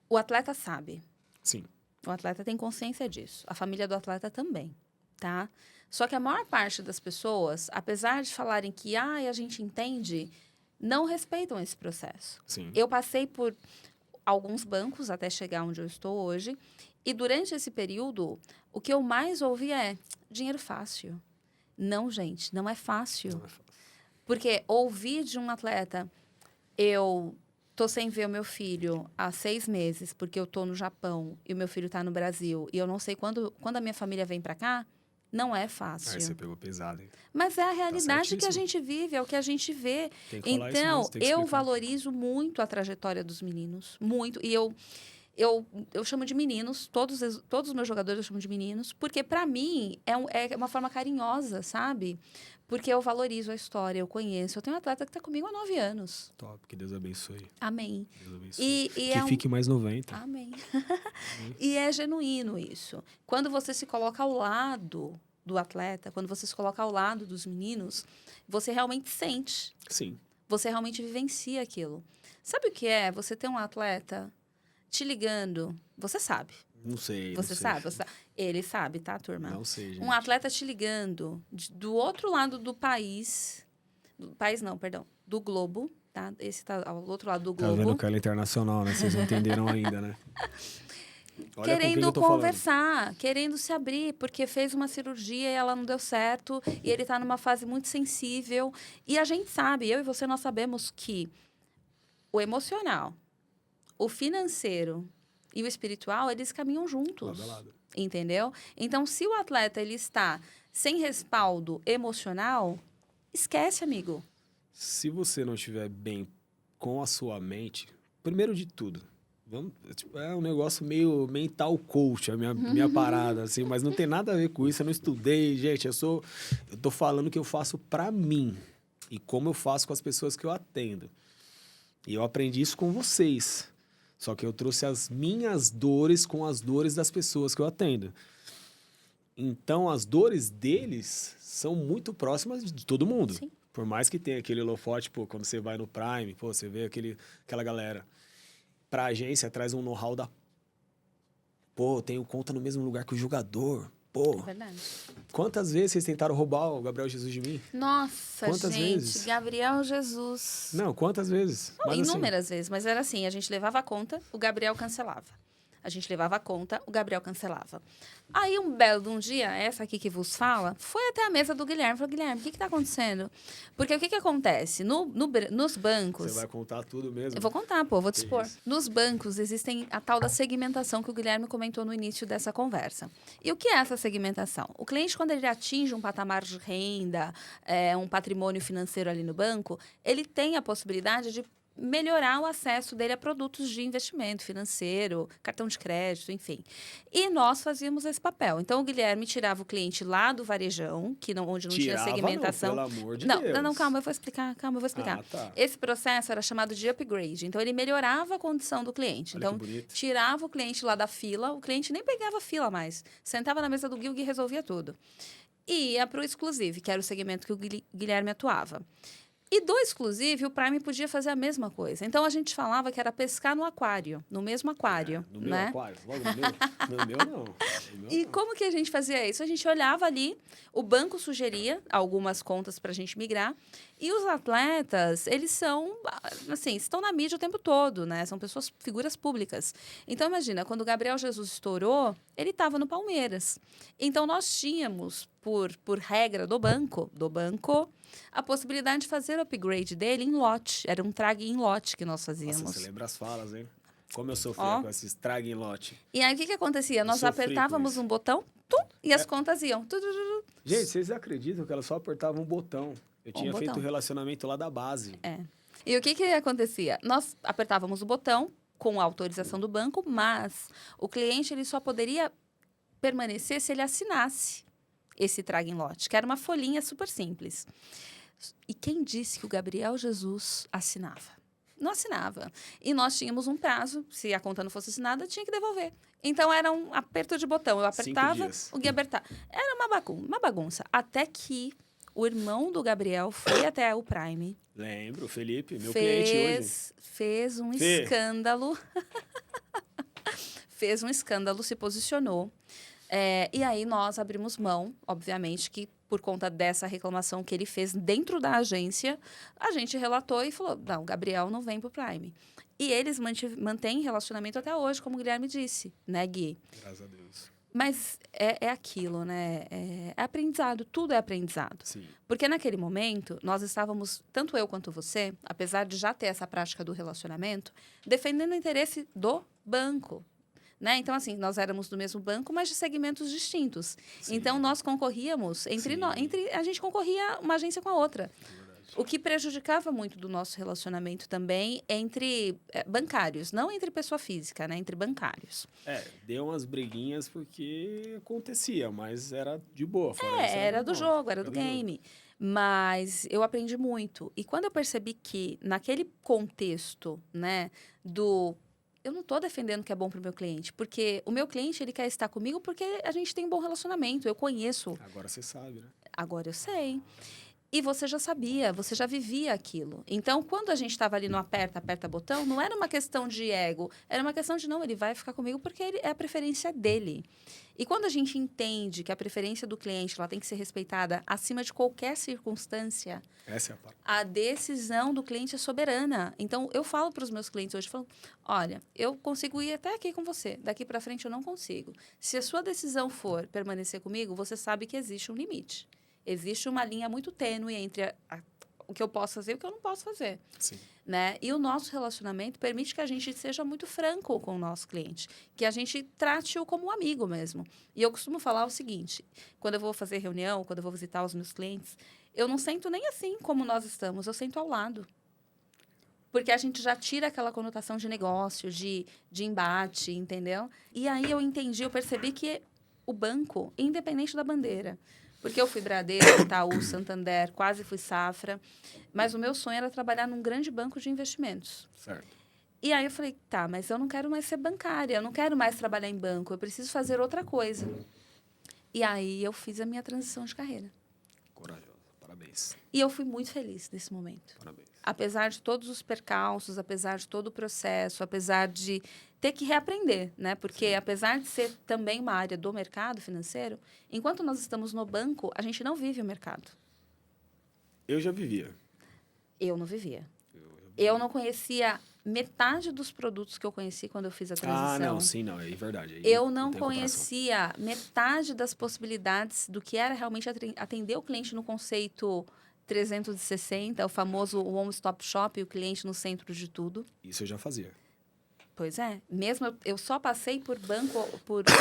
O atleta sabe. Sim. O atleta tem consciência disso. A família do atleta também, tá? Só que a maior parte das pessoas, apesar de falarem que a gente entende, não respeitam esse processo. Sim. Eu passei por alguns bancos até chegar onde eu estou hoje. E durante esse período, o que eu mais ouvi é dinheiro fácil. Não, gente, não é fácil. Não é fácil. Porque ouvir de um atleta, eu tô sem ver o meu filho há 6 meses, porque eu tô no Japão e o meu filho tá no Brasil, e eu não sei quando a minha família vem para cá, não é fácil. Aí você pegou pesado, hein? Mas é a realidade que a gente vive, é o que a gente vê. Então, eu valorizo muito a trajetória dos meninos, muito. E eu chamo de meninos, todos os meus jogadores eu chamo de meninos, porque, para mim, é uma forma carinhosa, sabe? Porque eu valorizo a história, eu conheço. Eu tenho um atleta que está comigo há 9 anos. Top, que Deus abençoe. Amém. Deus abençoe. Que fique mais 90. Amém. E é genuíno isso. Quando você se coloca ao lado do atleta, quando você se coloca ao lado dos meninos, você realmente sente. Sim. Você realmente vivencia aquilo. Sabe o que é você ter um atleta te ligando? Você sabe. Não sei. Você sabe? Ele sabe, tá, turma? Não sei, gente. Um atleta te ligando do outro lado do país. Do globo, tá? Esse tá ao outro lado do globo. Tá vendo que ela é internacional, né? Vocês não entenderam ainda, né? Olha querendo conversar, querendo se abrir, porque fez uma cirurgia e ela não deu certo, e ele está numa fase muito sensível. E a gente sabe, eu e você, nós sabemos que o emocional, o financeiro e o espiritual, eles caminham juntos. Lado a lado. Entendeu? Então, se o atleta ele está sem respaldo emocional, esquece, amigo. Se você não estiver bem com a sua mente, primeiro de tudo, é um negócio meio mental coach, a minha parada, assim, mas não tem nada a ver com isso, eu não estudei, gente, eu tô falando o que eu faço pra mim e como eu faço com as pessoas que eu atendo. E eu aprendi isso com vocês, só que eu trouxe as minhas dores com as dores das pessoas que eu atendo. Então, as dores deles são muito próximas de todo mundo. Sim. Por mais que tenha aquele holofote, pô, quando você vai no Prime, pô, você vê aquela galera. Pra agência, traz um know-how da... Pô, tenho conta no mesmo lugar que o jogador. Pô. É verdade. Quantas vezes vocês tentaram roubar o Gabriel Jesus de mim? Nossa, quantas gente. Vezes? Gabriel Jesus. Não, quantas vezes? Não, inúmeras vezes. Mas era assim, a gente levava a conta, o Gabriel cancelava. A gente levava a conta, o Gabriel cancelava. Aí, um belo de um dia, essa aqui que vos fala, foi até a mesa do Guilherme. Falou, Guilherme, o que está acontecendo? Porque o que acontece? Nos bancos... Você vai contar tudo mesmo? Eu vou contar, pô, vou te Que expor. isso. Nos bancos, existem a tal da segmentação que o Guilherme comentou no início dessa conversa. E o que é essa segmentação? O cliente, quando ele atinge um patamar de renda, um patrimônio financeiro ali no banco, ele tem a possibilidade de melhorar o acesso dele a produtos de investimento financeiro, cartão de crédito, enfim. E nós fazíamos esse papel. Então, o Guilherme tirava o cliente lá do varejão, onde não tinha segmentação. Não, pelo amor de Não, Deus. não, calma, eu vou explicar. Ah, tá. Esse processo era chamado de upgrade. Então, ele melhorava a condição do cliente. Olha Então, que bonito. tirava o cliente lá da fila, o cliente nem pegava fila mais. Sentava na mesa do Gui e resolvia tudo. E ia para o exclusive, que era o segmento que o Guilherme atuava. E do exclusive, o Prime podia fazer a mesma coisa. Então, a gente falava que era pescar no aquário, no mesmo aquário. No meu né? aquário? Logo no meu? No meu, não. No meu, E não. como que a gente fazia isso? A gente olhava ali, o banco sugeria algumas contas para a gente migrar, e os atletas, eles são, assim, estão na mídia o tempo todo, né? São pessoas, figuras públicas. Então, imagina, quando o Gabriel Jesus estourou, ele estava no Palmeiras. Então, nós tínhamos, por regra do banco, a possibilidade de fazer o upgrade dele em lote. Era um trag em lote que nós fazíamos. Nossa, você lembra as falas, hein? Como eu sofria com esses trague em lote. E aí, o que acontecia? Nós sofri com apertávamos isso. um botão, tum, e as contas iam. Gente, vocês acreditam que ela só apertava um botão? Eu tinha feito botão. o relacionamento lá da base. E o que acontecia? Nós apertávamos o botão com a autorização do banco, mas o cliente ele só poderia permanecer se ele assinasse esse trag em lote, que era uma folhinha super simples. E quem disse que o Gabriel Jesus assinava? Não assinava. E nós tínhamos um prazo, se a conta não fosse assinada, tinha que devolver. Então, era um aperto de botão. Eu apertava, o Gui apertava. Era uma bagunça. Até que o irmão do Gabriel foi até o Prime. Lembro, o Felipe, meu cliente hoje. Fez um escândalo. Fez um escândalo, se posicionou. E aí, nós abrimos mão, obviamente, que por conta dessa reclamação que ele fez dentro da agência, a gente relatou e falou, não, o Gabriel não vem para o Prime. E eles mantêm relacionamento até hoje, como o Guilherme disse, né, Gui? Graças a Deus. Mas é aquilo, né? É aprendizado, tudo é aprendizado. Sim. Porque naquele momento, nós estávamos, tanto eu quanto você, apesar de já ter essa prática do relacionamento, defendendo o interesse do banco. Né? Então, assim, nós éramos do mesmo banco, mas de segmentos distintos. Sim. Então, nós concorríamos, a gente concorria uma agência com a outra. O que prejudicava muito do nosso relacionamento também entre bancários, não entre pessoa física, né? Entre bancários. Deu umas briguinhas porque acontecia, mas era de boa. Era do jogo, era do game. Mas eu aprendi muito. E quando eu percebi que, naquele contexto, né, eu não estou defendendo que é bom para o meu cliente, porque o meu cliente ele quer estar comigo porque a gente tem um bom relacionamento, eu conheço. Agora você sabe, né? Agora eu sei. E você já sabia, você já vivia aquilo. Então, quando a gente estava ali no aperta botão, não era uma questão de ego, era uma questão de, não, ele vai ficar comigo porque é a preferência dele. E quando a gente entende que a preferência do cliente ela tem que ser respeitada acima de qualquer circunstância, essa é a parte. A decisão do cliente é soberana. Então, eu falo para os meus clientes hoje, falo, olha, eu consigo ir até aqui com você, daqui para frente eu não consigo. Se a sua decisão for permanecer comigo, você sabe que existe um limite. Existe uma linha muito tênue entre o que eu posso fazer e o que eu não posso fazer. Sim. Né? E o nosso relacionamento permite que a gente seja muito franco com o nosso cliente, que a gente trate-o como um amigo mesmo. E eu costumo falar o seguinte, quando eu vou fazer reunião, quando eu vou visitar os meus clientes, eu não sento nem assim como nós estamos, eu sento ao lado. Porque a gente já tira aquela conotação de negócio, de embate, entendeu? E aí eu percebi que o banco, independente da bandeira, porque eu fui Bradesco, Itaú, Santander, quase fui Safra, mas o meu sonho era trabalhar num grande banco de investimentos. Certo. E aí eu falei, tá, mas eu não quero mais ser bancária, eu não quero mais trabalhar em banco, eu preciso fazer outra coisa. E aí eu fiz a minha transição de carreira. Corajosa, parabéns. E eu fui muito feliz nesse momento. Parabéns. Apesar de todos os percalços, apesar de todo o processo, apesar de ter que reaprender, né? Porque, apesar de ser também uma área do mercado financeiro, enquanto nós estamos no banco, a gente não vive o mercado. Eu já vivia. Eu não vivia. Eu não conhecia metade dos produtos que eu conheci quando eu fiz a transição. Ah, não, sim, não, é verdade. Aí Eu não tem comparação. conhecia metade das possibilidades do que era realmente atender o cliente no conceito 360, o famoso one stop shop, o cliente no centro de tudo. Isso eu já fazia. Pois é, mesmo eu só passei por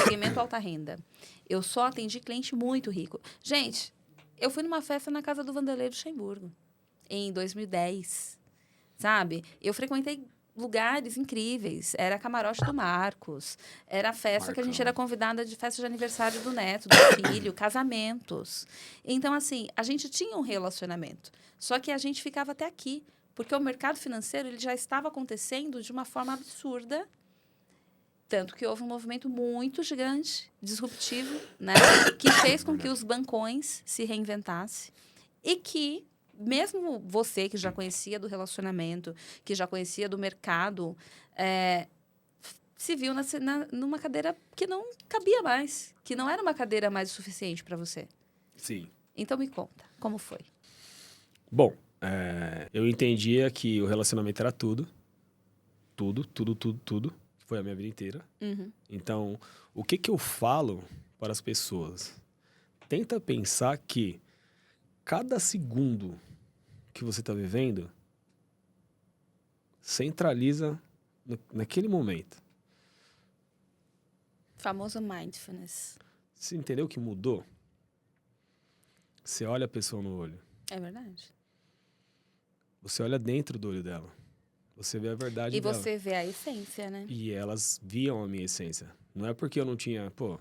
segmento alta renda. Eu só atendi cliente muito rico. Gente, eu fui numa festa na casa do Vanderlei Luxemburgo, em 2010, sabe? Eu frequentei lugares incríveis. Era camarote do Marcos, era a festa que a gente era convidada de festa de aniversário do neto, do filho, casamentos. Então, assim, a gente tinha um relacionamento, só que a gente ficava até aqui. Porque o mercado financeiro ele já estava acontecendo de uma forma absurda, tanto que houve um movimento muito gigante, disruptivo, né? Que fez com que os bancões se reinventassem e que, mesmo você que já conhecia do relacionamento, que já conhecia do mercado, se viu numa cadeira que não cabia mais, que não era uma cadeira mais o suficiente para você. Sim. Então, me conta, como foi? Bom, eu entendia que o relacionamento era tudo. Tudo. Foi a minha vida inteira. Uhum. Então, o que eu falo para as pessoas? Tenta pensar que cada segundo que você está vivendo centraliza naquele momento. Famoso mindfulness. Você entendeu que mudou? Você olha a pessoa no olho. É verdade. Você olha dentro do olho dela. Você vê a verdade dela. E você vê a essência, né? E elas viam a minha essência. Não é porque eu não tinha... Pô,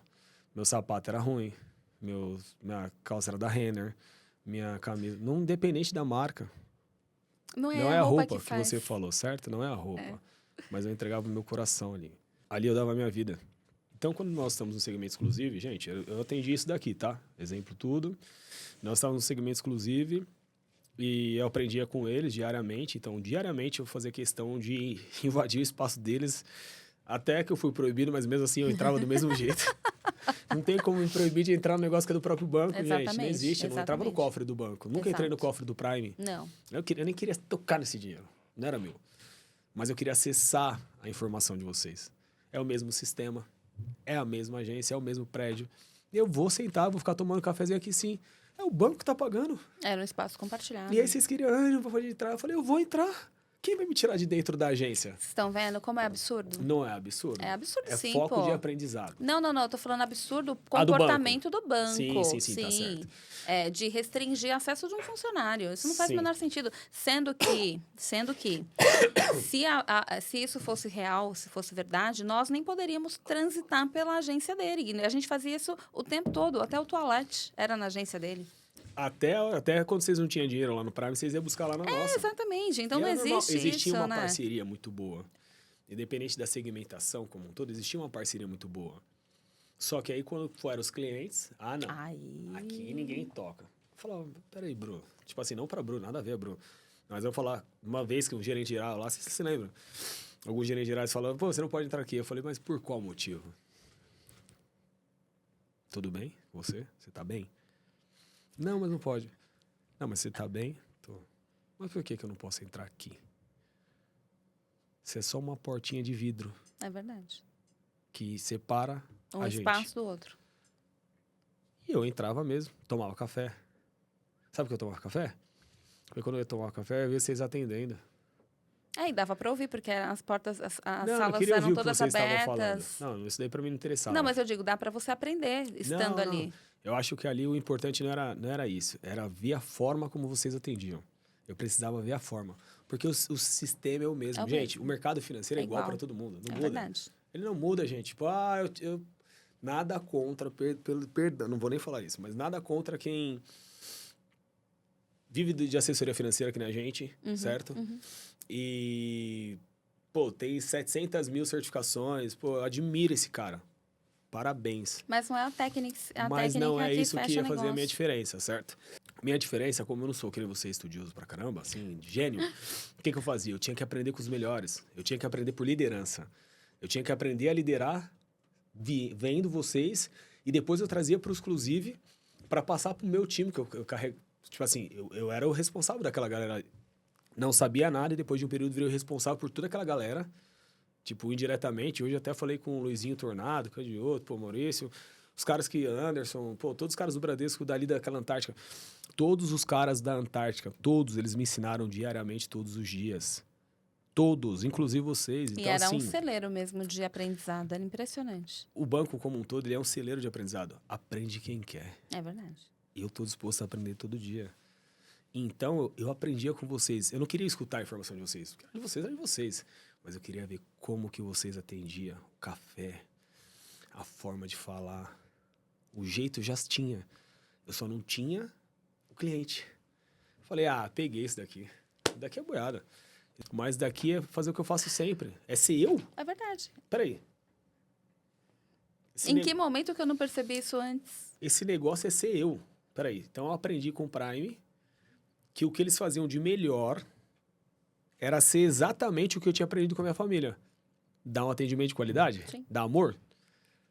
meu sapato era ruim. Minha calça era da Renner. Minha camisa... Não, independente da marca. Não é a roupa que você falou, certo? Não é a roupa. Mas eu entregava o meu coração ali. Ali eu dava a minha vida. Então, quando nós estamos no segmento exclusivo... Gente, eu atendi isso daqui, tá? Exemplo tudo. Nós estávamos no segmento exclusivo... E eu aprendia com eles diariamente. Então, diariamente, eu fazia questão de invadir o espaço deles. Até que eu fui proibido, mas mesmo assim eu entrava do mesmo jeito. Não tem como me proibir de entrar no negócio que é do próprio banco, gente. Não existe. Eu não entrava no cofre do banco. Nunca entrei no cofre do Prime. Não. Eu nem queria tocar nesse dinheiro. Não era meu. Mas eu queria acessar a informação de vocês. É o mesmo sistema. É a mesma agência. É o mesmo prédio. Eu vou sentar, vou ficar tomando cafezinho aqui sim. É o banco que tá pagando. Era um espaço compartilhado. E aí vocês queriam, não pode entrar. Eu falei, eu vou entrar. Quem vai me tirar de dentro da agência? Vocês estão vendo como é absurdo? Não é absurdo. É absurdo, sim, É foco de aprendizado. Não. Eu tô falando absurdo o comportamento do banco. Sim, tá certo. De restringir acesso de um funcionário. Isso não faz o menor sentido. Sendo que se isso fosse real, se fosse verdade, nós nem poderíamos transitar pela agência dele. A gente fazia isso o tempo todo. Até o toalete era na agência dele. Até quando vocês não tinham dinheiro lá no Prime, vocês iam buscar lá na nossa. Exatamente. Então não existe isso, existia uma parceria muito boa. Independente da segmentação como um todo, existia uma parceria muito boa. Só que aí, quando foram os clientes... não. Aqui ninguém toca. Eu falava, peraí, Bruno. Tipo assim, não pra Bruno, nada a ver, Bruno. Mas eu vou falar, uma vez que o gerente geral lá, você se lembra? Alguns gerentes gerais falavam, pô, você não pode entrar aqui. Eu falei, mas por qual motivo? Tudo bem? Você tá bem? Não, mas não pode. Não, mas você tá bem? Tô. Mas por que eu não posso entrar aqui? Você é só uma portinha de vidro. É verdade. Que separa a gente. Um espaço do outro. E eu entrava mesmo, tomava café. Sabe por que eu tomava café? Porque quando eu ia tomar café, eu via vocês atendendo. E dava pra ouvir, porque as portas, as salas queria eram ouvir todas o que vocês abertas. Não, isso daí pra mim não interessava. Não, mas eu digo, dá pra você aprender estando ali. Eu acho que ali o importante não era isso. Era ver a forma como vocês atendiam. Eu precisava ver a forma. Porque o sistema é o mesmo. Gente, o mercado financeiro é igual para todo mundo. Não muda. Verdade. Ele não muda, gente. Tipo, eu nada contra, perdão, não vou nem falar isso, mas nada contra quem vive de assessoria financeira que nem a gente, certo? E, tem 700 mil certificações. Eu admiro esse cara. Parabéns. Mas não é a técnica. Mas não é isso que ia fazer negócio. a minha diferença, certo? Minha diferença, como eu não sou que nem você estudioso pra caramba, assim, de gênio, o que eu fazia? Eu tinha que aprender com os melhores. Eu tinha que aprender por liderança. Eu tinha que aprender a liderar vendo vocês e depois eu trazia pro Exclusive para passar pro meu time, que eu carrego. Tipo assim, eu era o responsável daquela galera não sabia nada e depois de um período virou responsável por toda aquela galera. Tipo, indiretamente. Hoje até falei com o Luizinho Tornado, Candioto, pô, Maurício. Os caras que... Anderson, pô, todos os caras do Bradesco dali daquela Antártica. Todos os caras da Antártica, todos, eles me ensinaram diariamente, todos os dias. Todos, inclusive vocês. E Então, era assim, um celeiro mesmo de aprendizado, era impressionante. o banco como um todo, ele é um celeiro de aprendizado. Aprende quem quer. É verdade. E eu tô disposto a aprender todo dia. Então, eu aprendia com vocês. Eu não queria escutar a informação de vocês. O que era de vocês era de vocês. Mas eu queria ver como que vocês atendiam. O café, a forma de falar. O jeito eu já tinha. Eu só não tinha o cliente. Falei, peguei esse daqui. Daqui é boiada. Mas daqui é fazer o que eu faço sempre. É ser eu? É verdade. Peraí. Em que momento que eu não percebi isso antes? Esse negócio é ser eu. Peraí. Então eu aprendi com o Prime que o que eles faziam de melhor era ser exatamente o que eu tinha aprendido com a minha família. Dar um atendimento de qualidade? Sim. Dar amor?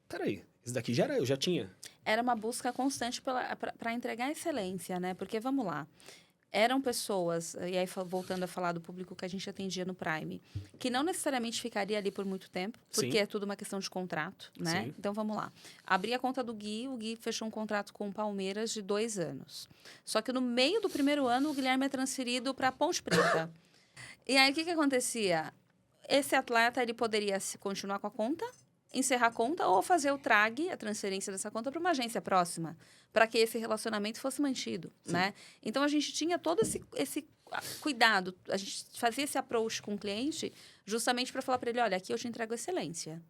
Peraí. Isso daqui já era eu, já tinha. Era uma busca constante para entregar excelência, né? Porque, vamos lá, eram pessoas, e aí voltando a falar do público que a gente atendia no Prime, que não necessariamente ficaria ali por muito tempo, porque Sim. é tudo uma questão de contrato, né? Sim. Então, vamos lá. Abri a conta do Gui, o Gui fechou um contrato com o Palmeiras de 2 anos. Só que no meio do primeiro ano, o Guilherme é transferido para Ponte Preta. E aí, o que acontecia? Esse atleta, ele poderia continuar com a conta, encerrar a conta ou fazer o TRAG, a transferência dessa conta, para uma agência próxima, para que esse relacionamento fosse mantido, né? Então, a gente tinha todo esse cuidado, a gente fazia esse approach com o cliente justamente para falar para ele, olha, aqui eu te entrego excelência.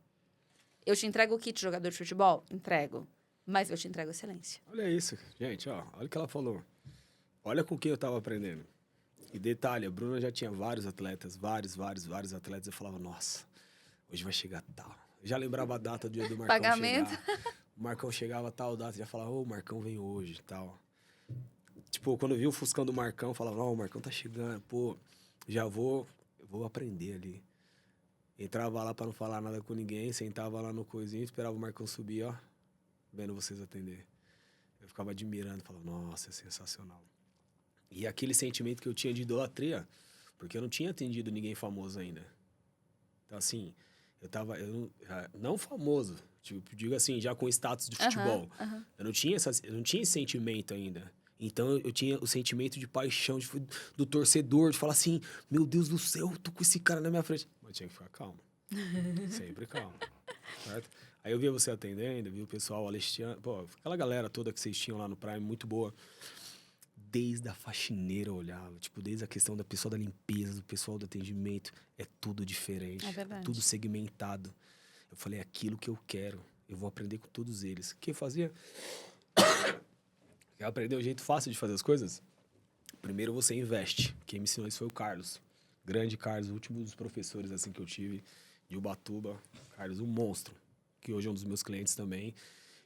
Eu te entrego o kit de jogador de futebol? Entrego. Mas eu te entrego excelência. Olha isso, gente, ó. Olha o que ela falou. Olha com quem eu tava aprendendo. E detalhe, a Bruna já tinha vários atletas, vários atletas. Eu falava, nossa, hoje vai chegar tal. Eu já lembrava a data do dia do Marcão Pagamento. chegar. O Marcão chegava tal data, já falava, o Marcão vem hoje e tal. Tipo, quando eu vi o Fuscão do Marcão, eu falava, o Marcão tá chegando, pô, eu vou aprender ali. Entrava lá pra não falar nada com ninguém, sentava lá no coisinho, esperava o Marcão subir, ó, vendo vocês atender. Eu ficava admirando, falava, nossa, é sensacional. E aquele sentimento que eu tinha de idolatria, porque eu não tinha atendido ninguém famoso ainda. Então, assim, não famoso, tipo, digo assim, já com status de futebol. Eu não tinha esse sentimento ainda. Então, eu tinha o sentimento de paixão do torcedor, de falar assim, meu Deus do céu, eu tô com esse cara na minha frente. Mas tinha que ficar calmo. Sempre calmo. Certo? Aí eu via você atendendo, via o pessoal, Alexandre, pô, aquela galera toda que vocês tinham lá no Prime, muito boa. Desde a faxineira eu olhava, tipo, desde a questão da pessoa da limpeza, do pessoal do atendimento, é tudo diferente, É verdade. tudo segmentado. Eu falei, é aquilo que eu quero, eu vou aprender com todos eles. O que eu fazia? Quer aprender o jeito fácil de fazer as coisas? Primeiro você investe. Quem me ensinou isso foi o Carlos. Grande Carlos, o último dos professores assim que eu tive de Ubatuba. Carlos, um monstro, que hoje é um dos meus clientes também,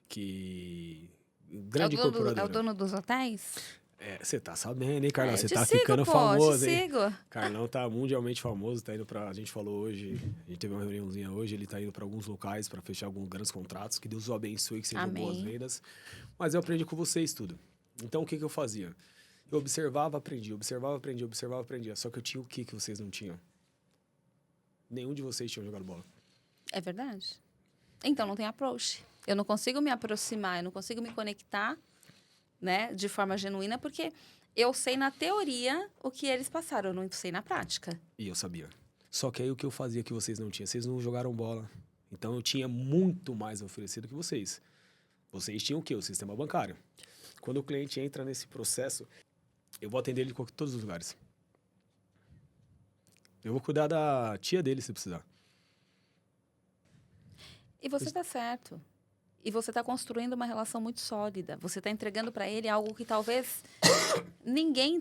que... Grande incorporadora. É o dono dos hotéis? Você tá sabendo, hein, Carlão? Você tá sigo, ficando pô, famoso, te hein? sigo. Carlão tá mundialmente famoso, tá indo pra... A gente falou hoje, a gente teve uma reuniãozinha hoje, ele tá indo pra alguns locais pra fechar alguns grandes contratos, que Deus o abençoe, que sejam Amém. boas vendas. Mas eu aprendi com vocês tudo. Então, o que eu fazia? Eu observava, aprendia. Só que eu tinha o que vocês não tinham? Nenhum de vocês tinha jogado bola. É verdade. Então, não tem approach. Eu não consigo me aproximar, eu não consigo me conectar, né, de forma genuína, porque eu sei na teoria o que eles passaram, eu não sei na prática. E eu sabia. Só que aí o que eu fazia que vocês não tinham? Vocês não jogaram bola. Então eu tinha muito mais a oferecer do que vocês. Vocês tinham o quê? O sistema bancário. Quando o cliente entra nesse processo, eu vou atender ele em todos os lugares. Eu vou cuidar da tia dele se precisar. E você está certo. E você está construindo uma relação muito sólida. Você está entregando para ele algo que talvez ninguém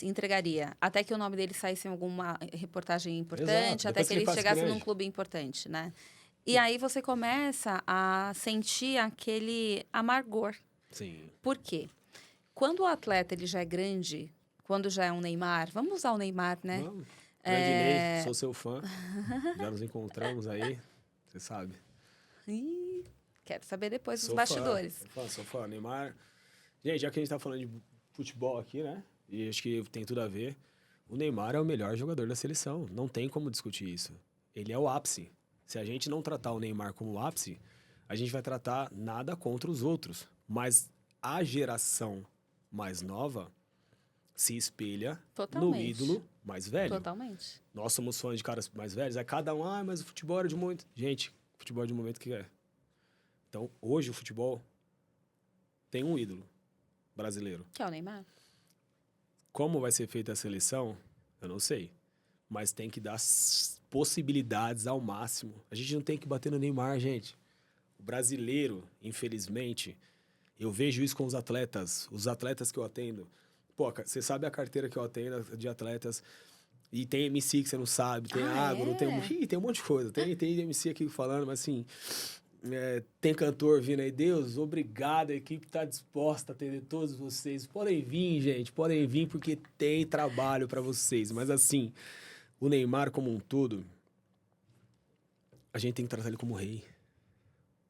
entregaria. Até que o nome dele saísse em alguma reportagem importante, Exato. até que ele chegasse grande. num clube importante, né? E aí você começa a sentir aquele amargor. Sim. Por quê? Quando o atleta ele já é grande, quando já é um Neymar, vamos usar o Neymar, né? Vamos. Grande Ney, sou seu fã. Já nos encontramos aí, você sabe. Ih, quero saber depois dos Sou bastidores. Sou fã. Neymar. Gente, já que a gente tá falando de futebol aqui, né? E acho que tem tudo a ver. O Neymar é o melhor jogador da seleção. Não tem como discutir isso. Ele é o ápice. Se a gente não tratar o Neymar como o ápice, a gente vai tratar nada contra os outros. Mas a geração mais nova se espelha no ídolo mais velho. Totalmente. Nós somos fãs de caras mais velhos. Aí cada um, mas o futebol era de muito. Gente, o futebol é de momento que é. Então, hoje o futebol tem um ídolo brasileiro. Que é o Neymar. Como vai ser feita a seleção, eu não sei. Mas tem que dar possibilidades ao máximo. A gente não tem que bater no Neymar, gente. O brasileiro, infelizmente, eu vejo isso com os atletas que eu atendo. Pô, você sabe a carteira que eu atendo de atletas, e tem MC que você não sabe, tem água, não tem tem um monte de coisa. Tem MC aqui falando, mas assim, tem cantor vindo aí. Deus, obrigado, a equipe está disposta a atender todos vocês. Podem vir, gente, podem vir, porque tem trabalho para vocês. Mas assim, o Neymar como um todo, a gente tem que tratar ele como rei.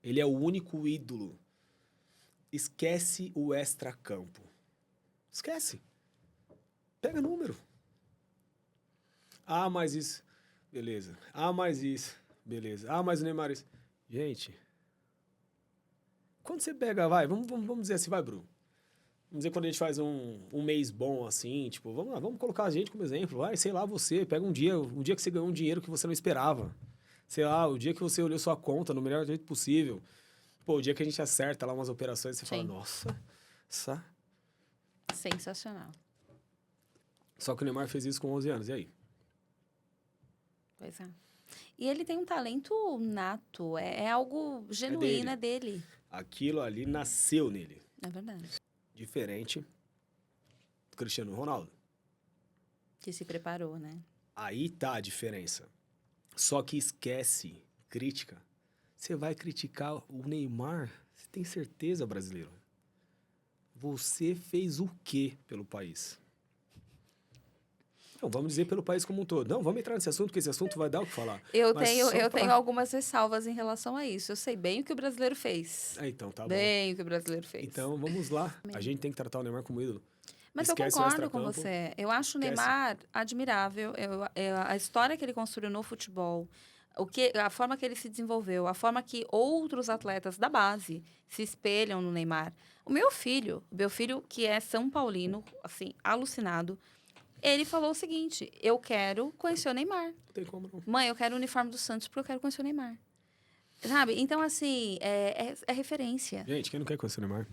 Ele é o único ídolo. Esquece o extracampo. Esquece. Pega número. Mais isso. Beleza. Mais isso. Beleza. Mais o Neymar isso. Gente, quando você pega, vamos dizer assim, Bruno. Vamos dizer quando a gente faz um mês bom assim, tipo, vamos lá, vamos colocar a gente como exemplo. Sei lá, você pega um dia que você ganhou um dinheiro que você não esperava. Sei lá, o dia que você olhou sua conta no melhor jeito possível. Pô, o dia que a gente acerta lá umas operações, você fala, nossa, sensacional. Só que o Neymar fez isso com 11 anos, e aí? Pois é. E ele tem um talento nato, é algo genuíno, é dele. Aquilo ali nasceu nele. É verdade. Diferente do Cristiano Ronaldo. Que se preparou, né? Aí tá a diferença. Só que esquece crítica. Você vai criticar o Neymar? Você tem certeza, brasileiro? Você fez o quê pelo país? Não, vamos dizer pelo país como um todo. Não, vamos entrar nesse assunto, porque esse assunto vai dar o que falar. Eu tenho algumas ressalvas em relação a isso. Eu sei bem o que o brasileiro fez. Então, tá bom. Bem o que o brasileiro fez. Então, vamos lá. A gente tem que tratar o Neymar como ídolo. Mas eu concordo com você. Eu acho o Neymar admirável. A história que ele construiu no futebol, a forma que ele se desenvolveu, a forma que outros atletas da base se espelham no Neymar. O meu filho que é São Paulino, assim, alucinado, ele falou o seguinte: eu quero conhecer o Neymar. Não tem como não. Mãe, eu quero o uniforme do Santos porque eu quero conhecer o Neymar. Sabe? Então, assim, é referência. Gente, quem não quer conhecer o Neymar?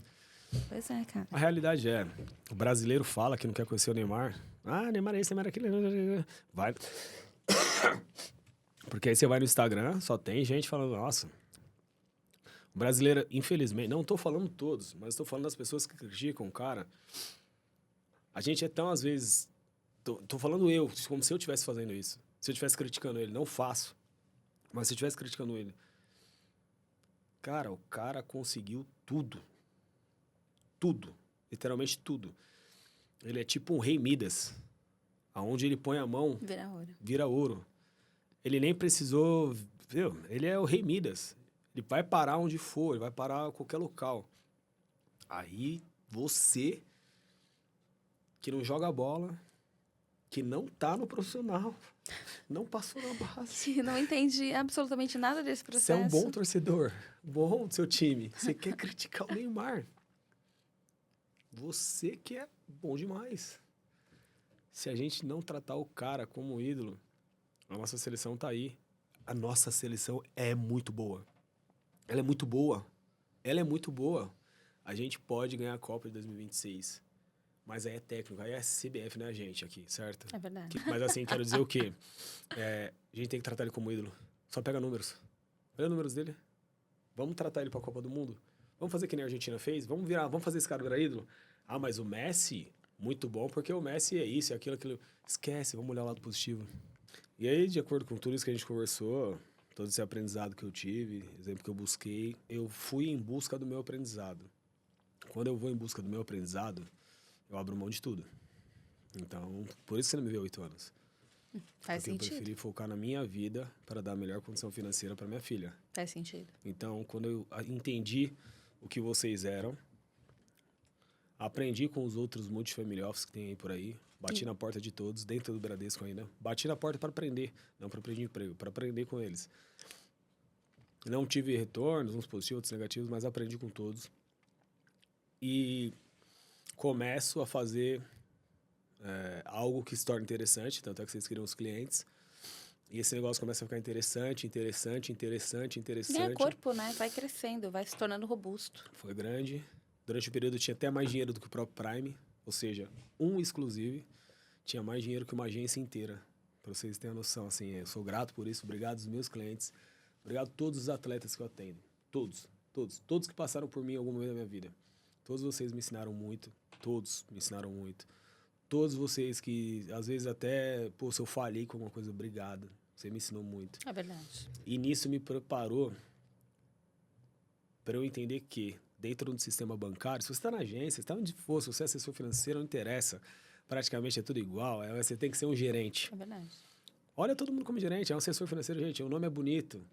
Pois é, cara. A realidade é, o brasileiro fala que não quer conhecer o Neymar. Neymar é isso, Neymar é aquilo. Vai. Porque aí você vai no Instagram, só tem gente falando, nossa. O brasileiro, infelizmente, não estou falando todos, mas estou falando das pessoas que criticam o cara. A gente é tão, às vezes... Tô falando eu, como se eu estivesse fazendo isso. Se eu estivesse criticando ele, não faço. Mas se eu estivesse criticando ele... Cara, o cara conseguiu tudo. Tudo. Literalmente tudo. Ele é tipo um rei Midas. Aonde ele põe a mão... Vira ouro. Vira ouro. Ele nem precisou... Viu? Ele é o rei Midas. Ele vai parar onde for. Ele vai parar em qualquer local. Aí, você... que não joga bola... que não tá no profissional, não passou na base. Não entende absolutamente nada desse processo. Você é um bom torcedor, bom do seu time. Você quer criticar o Neymar. Você que é bom demais. Se a gente não tratar o cara como ídolo, a nossa seleção tá aí. A nossa seleção é muito boa. Ela é muito boa. Ela é muito boa. A gente pode ganhar a Copa de 2026. Mas aí é técnico, aí é CBF, né, a gente aqui, certo? É verdade. Mas assim, quero dizer o quê? A gente tem que tratar ele como ídolo. Só pega números. Olha os números dele. Vamos tratar ele pra Copa do Mundo? Vamos fazer que nem a Argentina fez? Vamos fazer esse cara virar ídolo? Mas o Messi, muito bom, porque o Messi é isso, é aquilo. Esquece, vamos olhar o lado positivo. E aí, de acordo com tudo isso que a gente conversou, todo esse aprendizado que eu tive, exemplo que eu busquei, eu fui em busca do meu aprendizado. Quando eu vou em busca do meu aprendizado, eu abro mão de tudo. Então, por isso você não me vê 8 anos. Faz sentido. Eu preferi focar na minha vida para dar a melhor condição financeira para minha filha. Faz sentido. Então, quando eu entendi o que vocês eram, Aprendi com os outros multifamily office que tem aí por aí. Bati na porta de todos, dentro do Bradesco ainda. Bati na porta para aprender, não para pedir emprego, para aprender com eles. Não tive retornos, uns positivos, outros negativos, mas aprendi com todos. E começo a fazer algo que se torna interessante, tanto é que vocês criam os clientes. E esse negócio começa a ficar interessante. Ganha corpo, né? Vai crescendo, vai se tornando robusto. Foi grande. Durante o período tinha até mais dinheiro do que o próprio Prime, ou seja, um exclusivo tinha mais dinheiro que uma agência inteira. Para vocês terem a noção, assim, eu sou grato por isso. Obrigado aos meus clientes. Obrigado a todos os atletas que eu atendo. Todos que passaram por mim em algum momento da minha vida. Todos vocês me ensinaram muito. Todos me ensinaram muito. Todos vocês que, às vezes até, se eu falhei com alguma coisa, obrigado. Você me ensinou muito. É verdade. E nisso me preparou para eu entender que, dentro do sistema bancário, se você está na agência, se está onde for, se você é assessor financeiro, não interessa. Praticamente é tudo igual. Você tem que ser um gerente. É verdade. Olha todo mundo como gerente. É um assessor financeiro, gente. O nome é bonito.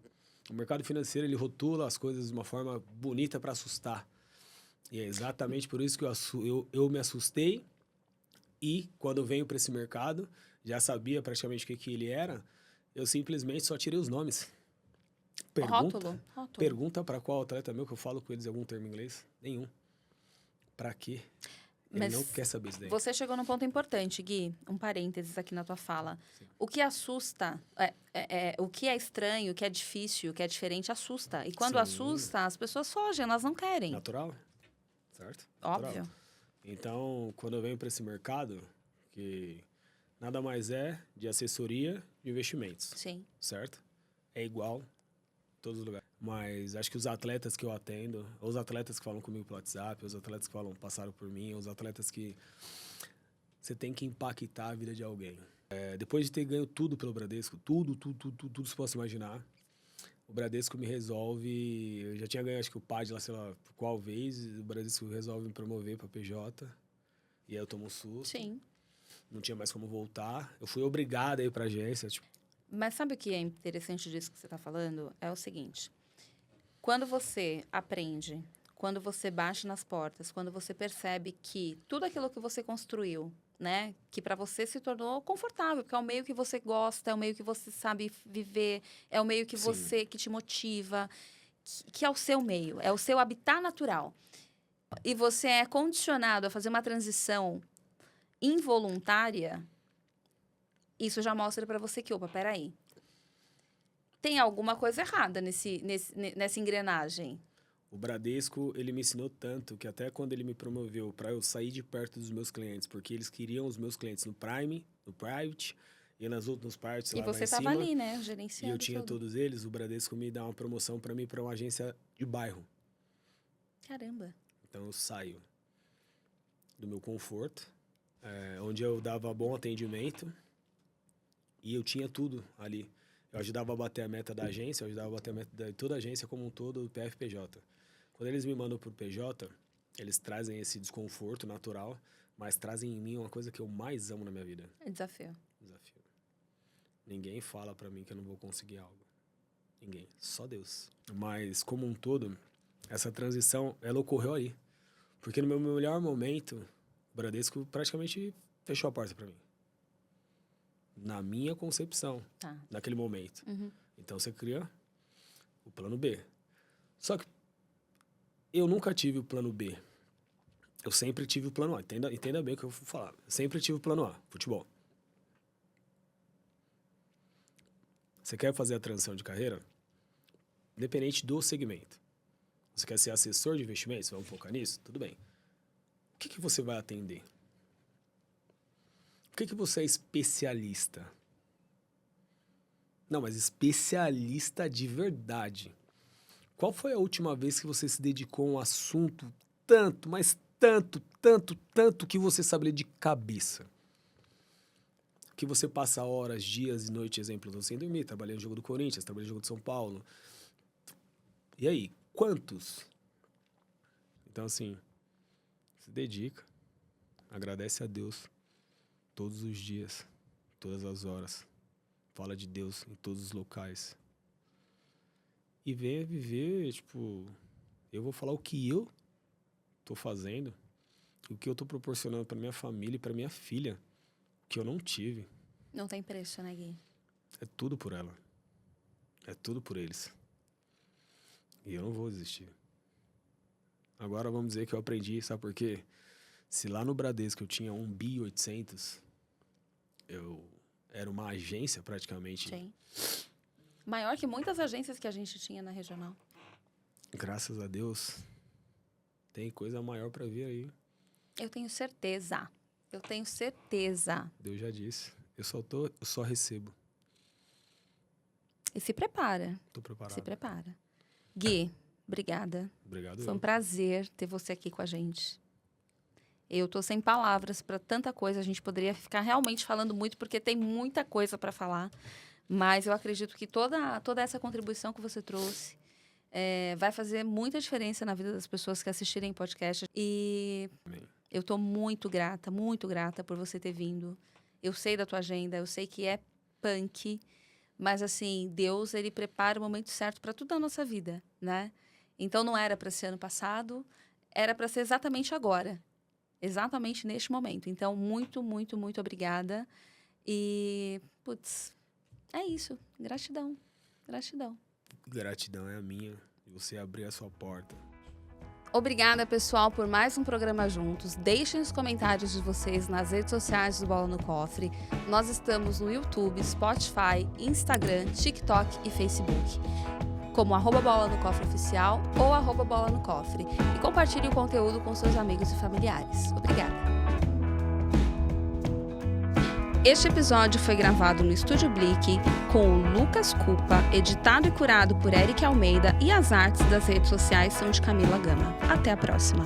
O mercado financeiro, ele rotula as coisas de uma forma bonita para assustar. E é exatamente por isso que eu me assustei. E, quando eu venho para esse mercado, já sabia praticamente o que ele era, eu simplesmente só tirei os nomes. Rótulo. Pergunta para qual atleta meu que eu falo com eles algum termo em inglês? Nenhum. Para quê? Ele não quer saber isso daí. Você chegou num ponto importante, Gui. Um parênteses aqui na tua fala. Sim. O que assusta, o que é estranho, o que é difícil, o que é diferente, assusta. E quando assusta, as pessoas fogem, elas não querem. Natural, certo? Óbvio. Natural. Então, quando eu venho para esse mercado, que nada mais é de assessoria de investimentos. Sim. Certo? É igual em todos os lugares. Mas acho que os atletas que eu atendo, ou os atletas que falam comigo pelo WhatsApp, ou os atletas que passaram por mim, ou os atletas que você tem que impactar a vida de alguém. Depois de ter ganho tudo pelo Bradesco, tudo se possa imaginar, o Bradesco me resolve... Eu já tinha ganho, acho que o PAD lá, sei lá, por qual vez, o Bradesco resolve me promover para PJ, e aí eu tomo um susto. Sim. Não tinha mais como voltar. Eu fui obrigado a ir para a agência. Mas sabe o que é interessante disso que você está falando? É o seguinte... Quando você aprende, quando você bate nas portas, quando você percebe que tudo aquilo que você construiu, né, que para você se tornou confortável, porque é o meio que você gosta, é o meio que você sabe viver, é o meio que que te motiva, que é o seu meio, é o seu habitat natural. E você é condicionado a fazer uma transição involuntária, isso já mostra para você que, opa, peraí. Tem alguma coisa errada nessa engrenagem. O Bradesco, ele me ensinou tanto que até quando ele me promoveu para eu sair de perto dos meus clientes, porque eles queriam os meus clientes no Prime, no Private, e nas outras partes lá em cima. E você estava ali, né? Gerenciando. E eu tinha todos eles, o Bradesco me dá uma promoção para mim para uma agência de bairro. Caramba. Então eu saio do meu conforto, onde eu dava bom atendimento, e eu tinha tudo ali. Eu ajudava a bater a meta da agência, eu ajudava a bater a meta de toda a agência como um todo, do PFPJ. Quando eles me mandam para o PJ, eles trazem esse desconforto natural, mas trazem em mim uma coisa que eu mais amo na minha vida. É desafio. Desafio. Ninguém fala para mim que eu não vou conseguir algo. Ninguém. Só Deus. Mas, como um todo, essa transição, ela ocorreu aí. Porque no meu melhor momento, o Bradesco praticamente fechou a porta para mim. Na minha concepção, naquele momento. Uhum. Então, você cria o plano B. Só que eu nunca tive o plano B. Eu sempre tive o plano A. Entenda bem o que eu vou falar. Eu sempre tive o plano A, futebol. Você quer fazer a transição de carreira? Independente do segmento. Você quer ser assessor de investimentos? Vamos focar nisso? Tudo bem. O que você vai atender? O que você é especialista? Não, mas especialista de verdade. Qual foi a última vez que você se dedicou a um assunto tanto, mas tanto que você sabe ler de cabeça? Que você passa horas, dias e noites, exemplo, sem dormir, trabalhando no jogo do Corinthians, trabalhando no jogo de São Paulo. E aí, quantos? Então, assim, se dedica, agradece a Deus todos os dias, todas as horas. Fala de Deus em todos os locais. E venha viver, tipo, eu vou falar o que eu tô fazendo O que eu tô proporcionando para minha família e para minha filha, que eu não tive. Não tem preço, né, Gui? É tudo por ela. É tudo por eles. E eu não vou desistir. Agora vamos dizer que eu aprendi, sabe por quê? Se lá no Bradesco eu tinha 1.800 bi, eu era uma agência praticamente. Sim. Maior que muitas agências que a gente tinha na regional. Graças a Deus, tem coisa maior para vir aí. Eu tenho certeza. Eu tenho certeza. Deus já disse. Eu só recebo. E se prepara. Tô preparado. Se prepara. Gui, obrigada. Obrigado. Foi um prazer ter você aqui com a gente. Eu tô sem palavras para tanta coisa. A gente poderia ficar realmente falando muito, porque tem muita coisa para falar. Mas eu acredito que toda essa contribuição que você trouxe vai fazer muita diferença na vida das pessoas que assistirem o podcast. E Amém. eu tô muito grata por você ter vindo. Eu sei da tua agenda, eu sei que é punk, mas assim, Deus, ele prepara o momento certo para tudo na nossa vida, né? Então não era para ser ano passado, era para ser exatamente agora. Exatamente neste momento. Então, muito, muito, muito obrigada. E, putz, é isso. Gratidão. Gratidão. Gratidão é a minha. E você abrir a sua porta. Obrigada, pessoal, por mais um programa juntos. Deixem os comentários de vocês nas redes sociais do Bola no Cofre. Nós estamos no YouTube, Spotify, Instagram, TikTok e Facebook, como @Bola no Cofre Oficial ou @Bola no Cofre. E compartilhe o conteúdo com seus amigos e familiares. Obrigada. Este episódio foi gravado no Estúdio Blick com o Lucas Cupa, editado e curado por Eric Almeida, e as artes das redes sociais são de Camila Gama. Até a próxima!